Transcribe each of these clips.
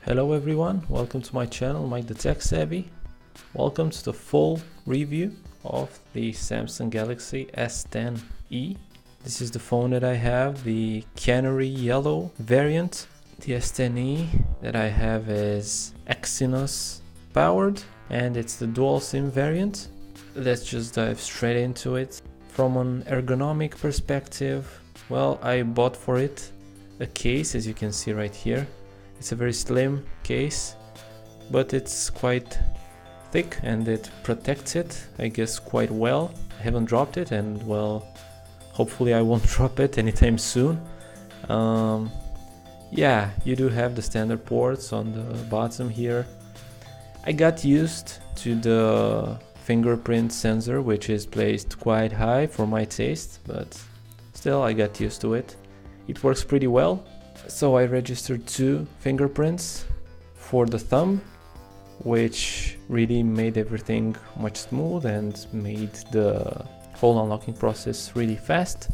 Hello everyone, welcome to my channel, Mike the Tech Savvy. Welcome to the full review of the Samsung Galaxy S10e. This is the phone that I have, the canary yellow variant. The S10e that I have is Exynos powered and it's the dual SIM variant. Let's just dive straight into it. From an ergonomic perspective, well, I bought for it a case, as you can see right here. It's a very slim case, but it's quite thick and it protects it, I guess, quite well. I haven't dropped it and, well, hopefully I won't drop it anytime soon. Yeah, you do have the standard ports on the bottom here. I got used to the fingerprint sensor, which is placed quite high for my taste, but still I got used to it. It works pretty well. So I registered 2 fingerprints for the thumb, which really made everything much smooth and made the whole unlocking process really fast.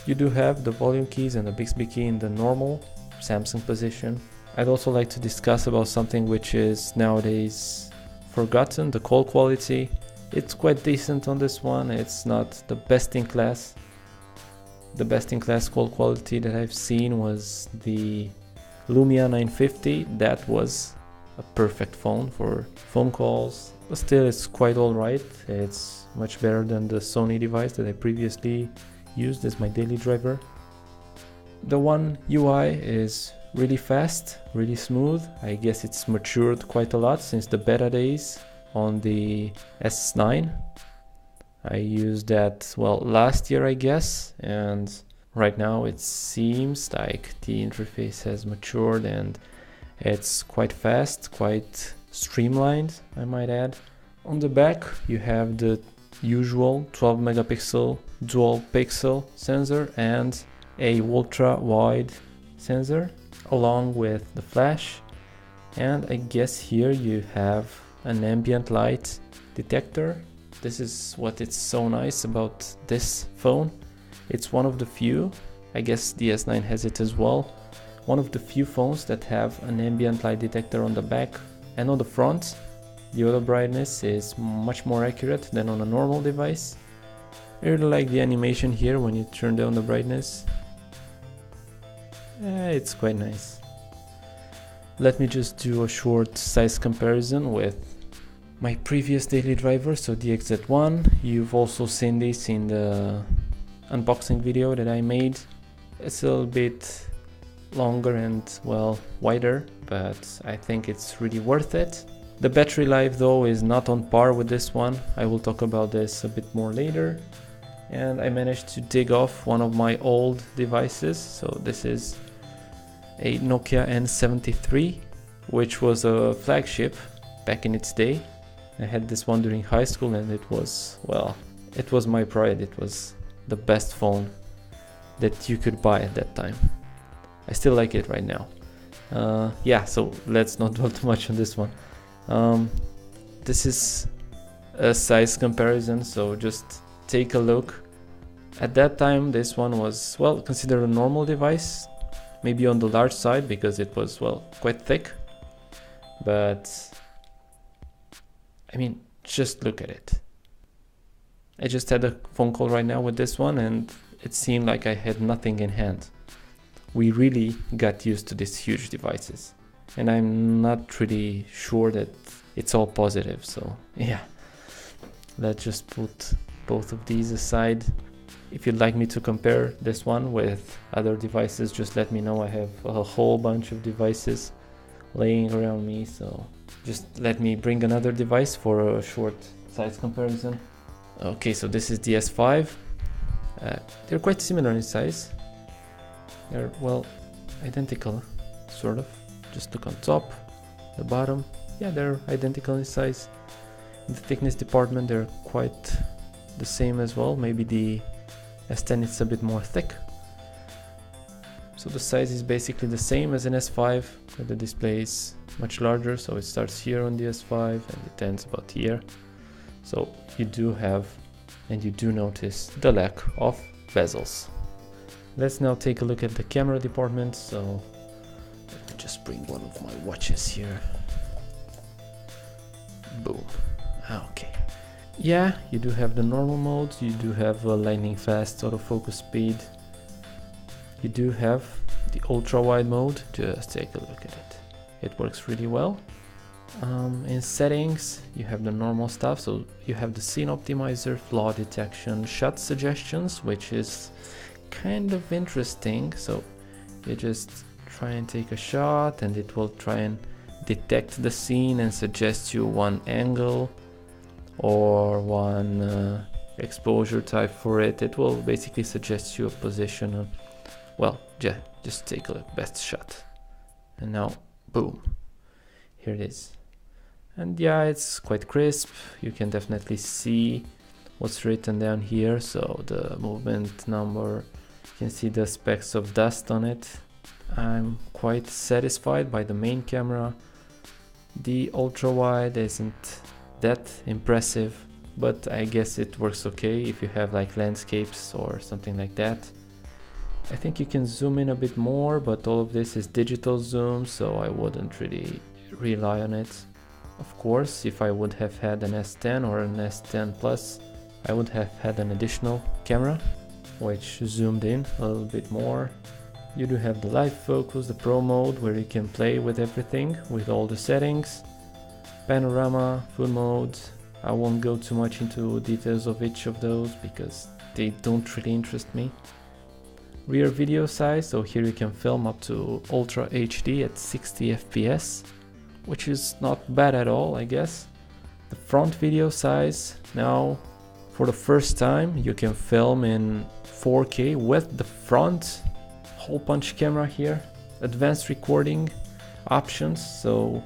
You do have the volume keys and the Bixby key in the normal Samsung position. I'd also like to discuss about something which is nowadays forgotten, the call quality. It's quite decent on this one. It's not the best in class. The best in class call quality that I've seen was the Lumia 950. That was a perfect phone for phone calls, but still it's quite alright. It's much better than the Sony device that I previously used as my daily driver. The One UI is really fast, really smooth. I guess it's matured quite a lot since the beta days on the S9. I used that, well, last year I guess, and right now it seems like the interface has matured and it's quite fast, quite streamlined, I might add. On the back you have the usual 12 megapixel dual pixel sensor and a ultra wide sensor along with the flash, and I guess here you have an ambient light detector. This is what it's so nice about this phone. It's one of the few, I guess the S9 has it as well, one of the few phones that have an ambient light detector on the back and on the front. The auto brightness is much more accurate than on a normal device. I really like the animation here when you turn down the brightness. It's quite nice. Let me just do a short size comparison with my previous daily driver, so the XZ1. You've also seen this in the unboxing video that I made. It's a little bit longer and, well, wider, but I think it's really worth it. The battery life though is not on par with this one. I will talk about this a bit more later. And I managed to dig off one of my old devices. So this is a Nokia N73, which was a flagship back in its day. I had this one during high school and it was, well, it was my pride. It was the best phone that you could buy at that time. I still like it right now. Yeah, so let's not dwell too much on this one. This is a size comparison, so just take a look. At that time, this one was, well, considered a normal device, maybe on the large side because it was, well, quite thick, but I mean, just look at it. I just had a phone call right now with this one and it seemed like I had nothing in hand. We really got used to these huge devices and I'm not really sure that it's all positive, so yeah. Let's just put both of these aside. If you'd like me to compare this one with other devices, just let me know. I have a whole bunch of devices laying around me, so just let me bring another device for a short size comparison. Okay, so this is the S5. They're quite similar in size. They're, well, identical, sort of. Just look on top, the bottom. Yeah, they're identical in size. In the thickness department, they're quite the same as well. Maybe the S10 is a bit more thick. So the size is basically the same as an S5, but the display is much larger, so it starts here on the S5 and it ends about here. So you do have, and you do notice, the lack of bezels. Let's now take a look at the camera department. So just bring one of my watches here. Boom. Okay. Yeah, you do have the normal mode, you do have a lightning fast autofocus speed. You do have the ultra wide mode, just take a look at it. It works really well. In settings, you have the normal stuff, so you have the scene optimizer, flaw detection, shot suggestions, which is kind of interesting. So you just try and take a shot and it will try and detect the scene and suggest you one angle or one exposure type for it. It will basically suggest you a position of, well, yeah, just take a look, best shot. And now, boom, here it is. And yeah, it's quite crisp. You can definitely see what's written down here. So the movement number, you can see the specks of dust on it. I'm quite satisfied by the main camera. The ultra wide isn't that impressive, but I guess it works okay if you have like landscapes or something like that. I think you can zoom in a bit more, but all of this is digital zoom, so I wouldn't really rely on it. Of course, if I would have had an S10 or an S10 Plus, I would have had an additional camera, which zoomed in a little bit more. You do have the live focus, the pro mode, where you can play with everything, with all the settings. Panorama, full mode. I won't go too much into details of each of those because they don't really interest me. Rear video size, so here you can film up to Ultra HD at 60 FPS, which is not bad at all, I guess. The front video size, now for the first time you can film in 4K with the front hole punch camera here. Advanced recording options, so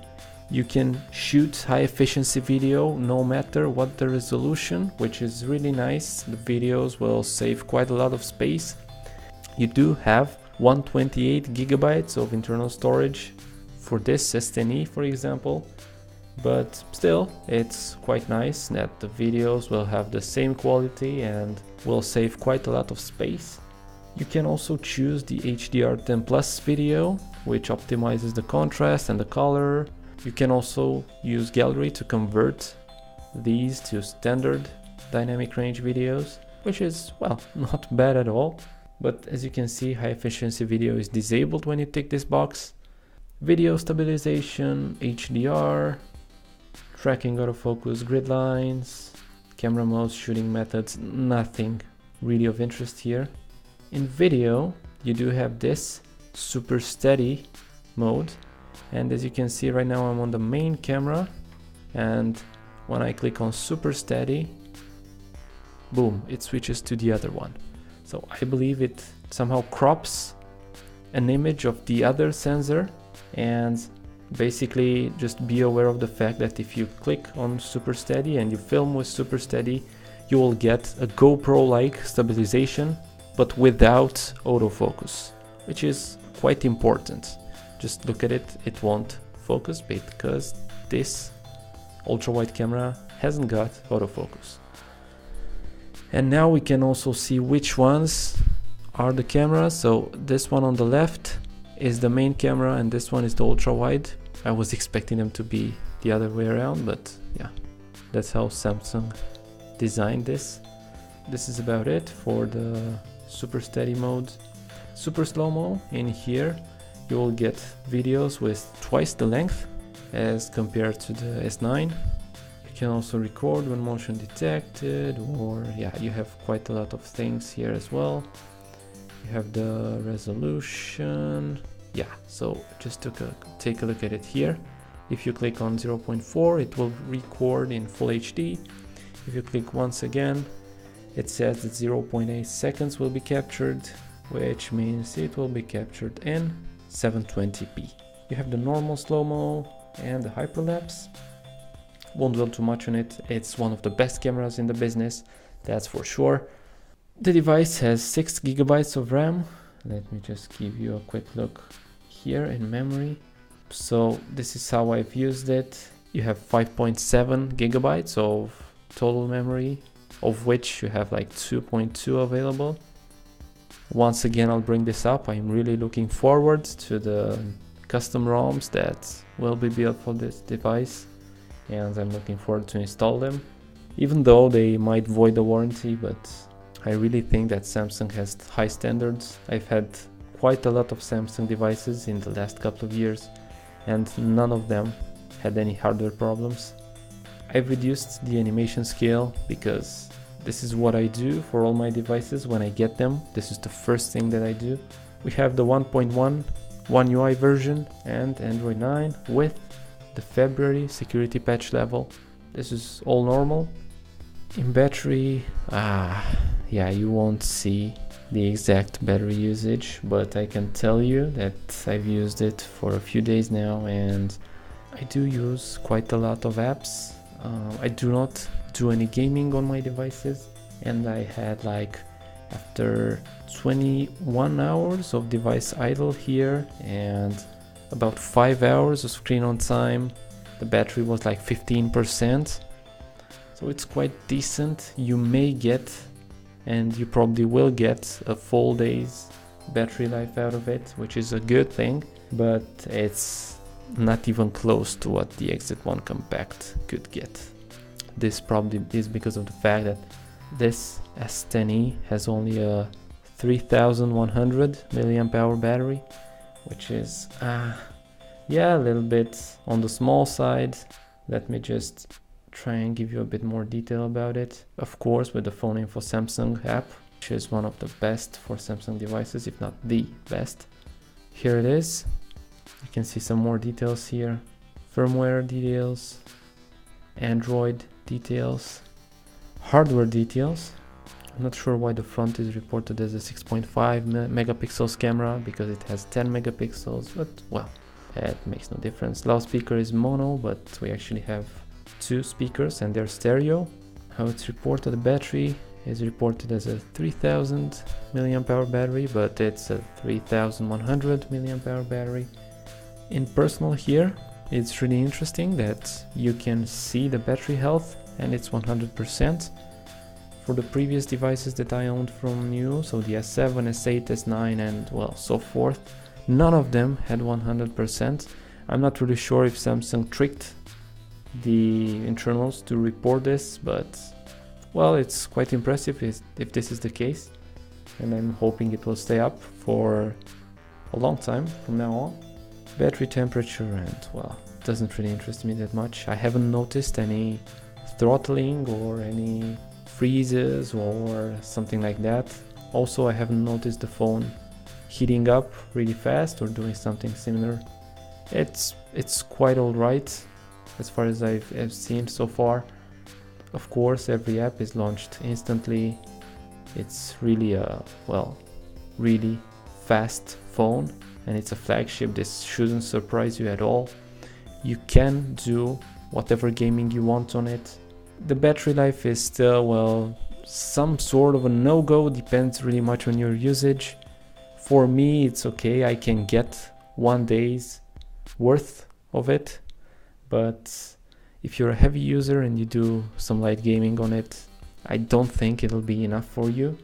you can shoot high efficiency video no matter what the resolution, which is really nice. The videos will save quite a lot of space. You do have 128 gigabytes of internal storage for this S10e, for example, but still it's quite nice that the videos will have the same quality and will save quite a lot of space. You can also choose the HDR10 Plus video, which optimizes the contrast and the color. You can also use gallery to convert these to standard dynamic range videos, which is, well, not bad at all. But as you can see, high efficiency video is disabled when you tick this box. Video stabilization, HDR, tracking autofocus, grid lines, camera modes, shooting methods, nothing really of interest here. In video, you do have this super steady mode, and as you can see right now I'm on the main camera, and when I click on super steady, boom, it switches to the other one. So I believe it somehow crops an image of the other sensor, and basically just be aware of the fact that if you click on super steady and you film with super steady, you will get a GoPro-like stabilization but without autofocus, which is quite important. Just look at it, it won't focus because this ultra-wide camera hasn't got autofocus. And now we can also see which ones are the cameras. So this one on the left is the main camera and this one is the ultra wide. I was expecting them to be the other way around, but yeah, that's how Samsung designed this. This is about it for the super steady mode. Super slow-mo, in here you will get videos with twice the length as compared to the S9. You can also record when motion detected, or yeah, you have quite a lot of things here as well. You have the resolution, yeah, so just take a look at it here. If you click on 0.4, it will record in full HD. If you click once again, it says that 0.8 seconds will be captured, which means it will be captured in 720p. You have the normal slow-mo and the hyperlapse. Won't dwell too much on it, it's one of the best cameras in the business, that's for sure. The device has 6 GB of RAM. Let me just give you a quick look here in memory. So this is how I've used it. You have 5.7 GB of total memory, of which you have like 2.2 available. Once again, I'll bring this up. I'm really looking forward to the custom ROMs that will be built for this device, and I'm looking forward to install them, even though they might void the warranty. But I really think that Samsung has high standards. I've had quite a lot of Samsung devices in the last couple of years, and none of them had any hardware problems. I've reduced the animation scale because this is what I do for all my devices when I get them. This is the first thing that I do. We have the 1.1 One UI version and Android 9 with the February security patch level. This is all normal. In battery, yeah, you won't see the exact battery usage, but I can tell you that I've used it for a few days now, and I do use quite a lot of apps. I do not do any gaming on my devices, and I had, like, after 21 hours of device idle here and about 5 hours of screen on time, the battery was like 15%. So it's quite decent. You may get, and you probably will get, a full day's battery life out of it, which is a good thing, but it's not even close to what the Exit 1 Compact could get. This probably is because of the fact that this S10e has only a 3100 milliamp hour battery, which is yeah, a little bit on the small side. Let me just try and give you a bit more detail about it. Of course, with the Phone Info Samsung app, which is one of the best for Samsung devices, if not the best. Here it is. You can see some more details here. Firmware details, Android details, hardware details. I'm not sure why the front is reported as a 6.5 megapixels camera, because it has 10 megapixels, but well, that makes no difference. Loudspeaker is mono, but we actually have two speakers and they're stereo. How it's reported, the battery is reported as a 3000 milliamp hour battery, but it's a 3100 milliamp hour battery. In personal here, it's really interesting that you can see the battery health and it's 100%. For the previous devices that I owned from new, so the S7, S8, S9 and well, so forth, none of them had 100%. I'm not really sure if Samsung tricked the internals to report this, but well, it's quite impressive if this is the case, and I'm hoping it will stay up for a long time from now on. Battery temperature, and well, it doesn't really interest me that much. I haven't noticed any throttling or any freezes or something like that. Also, I haven't noticed the phone heating up really fast or doing something similar. It's quite alright as far as I've seen so far. Of course, every app is launched instantly. It's really a, well, really fast phone, and it's a flagship. This shouldn't surprise you at all. You can do whatever gaming you want on it. The battery life is still, well, some sort of a no-go, depends really much on your usage. For me, it's okay, I can get 1 day's worth of it, but if you're a heavy user and you do some light gaming on it, I don't think it'll be enough for you.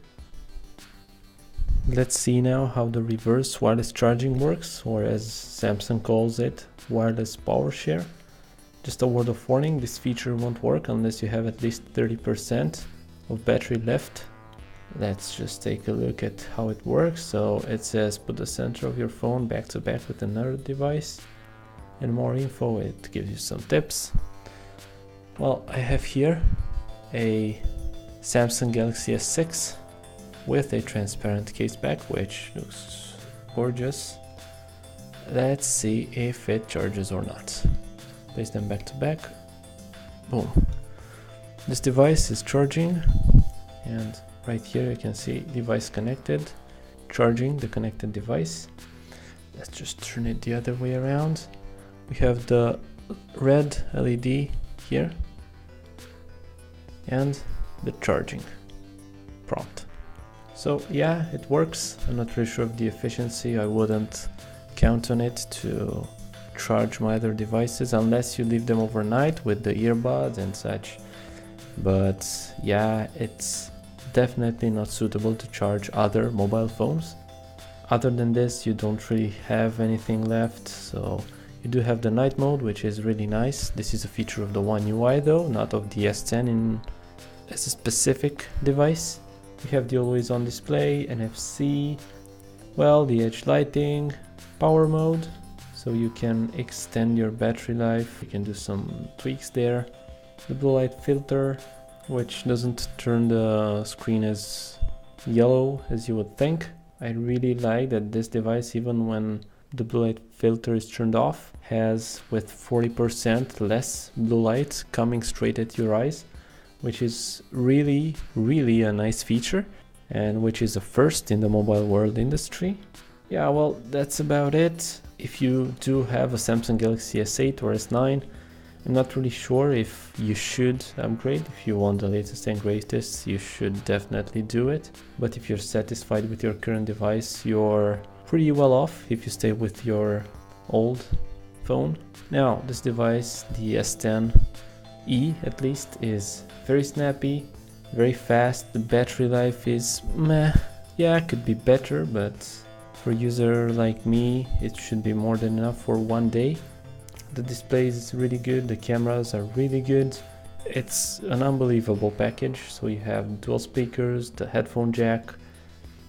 Let's see now how the reverse wireless charging works, or as Samsung calls it, wireless power share. Just a word of warning, this feature won't work unless you have at least 30% of battery left. Let's just take a look at how it works. So it says put the center of your phone back to back with another device, and more info, it gives you some tips. Well, I have here a Samsung Galaxy S6 with a transparent case back, which looks gorgeous. Let's see if it charges or not. Place them back to back. Boom. This device is charging, and right here you can see device connected, charging the connected device. Let's just turn it the other way around. We have the red LED here and the charging prompt. So yeah, it works. I'm not really sure of the efficiency. I wouldn't count on it to charge my other devices unless you leave them overnight with the earbuds and such. But yeah, it's definitely not suitable to charge other mobile phones. Other than this, you don't really have anything left. So you do have the night mode, which is really nice. This is a feature of the One UI though, not of the S10 as a specific device. You have the always on display, NFC, well, the edge lighting, power mode, so you can extend your battery life. You can do some tweaks there. The blue light filter, which doesn't turn the screen as yellow as you would think. I really like that this device, even when the blue light filter is turned off, has with 40% less blue light coming straight at your eyes, which is really a nice feature, and which is a first in the mobile world industry. Yeah, well, that's about it. If you do have a Samsung Galaxy S8 or S9, I'm not really sure if you should upgrade. If you want the latest and greatest, you should definitely do it. But if you're satisfied with your current device, you're pretty well off if you stay with your old phone. Now, this device, the S10e at least, is very snappy, very fast. The battery life is meh. Yeah, it could be better, but for a user like me, it should be more than enough for one day. The display is really good, the cameras are really good. It's an unbelievable package. So you have dual speakers, the headphone jack,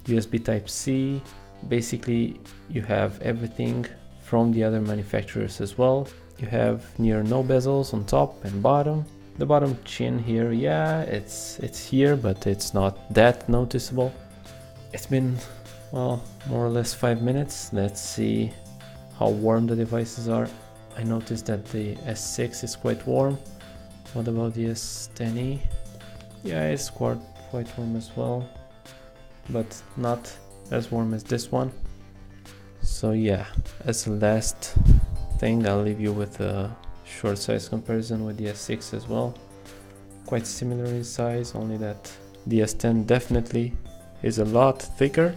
USB Type-C. Basically, you have everything from the other manufacturers as well. You have near no bezels on top and bottom. The bottom chin here, yeah, it's here, but it's not that noticeable. It's been, well, more or less 5 minutes. Let's see how warm the devices are. I noticed that the S6 is quite warm. What about the S10e? Yeah, it's quite warm as well, but not as warm as this one. So yeah, as a last thing, I'll leave you with a short size comparison with the S6 as well. Quite similar in size, only that the S10 definitely is a lot thicker.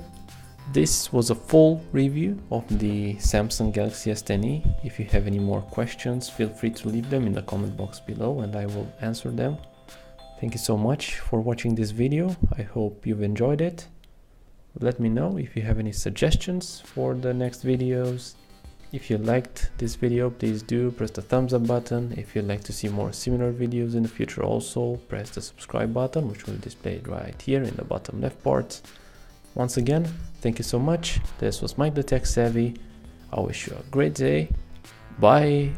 This was a full review of the Samsung Galaxy S10e. If you have any more questions, feel free to leave them in the comment box below and I will answer them. Thank you so much for watching this video. I hope you've enjoyed it. Let me know if you have any suggestions for the next videos. If you liked this video, please do press the thumbs up button. If you'd like to see more similar videos in the future, also press the subscribe button, which will be displayed right here in the bottom left part. Once again, thank you so much. This was Mike the Tech Savvy. I wish you a great day. Bye.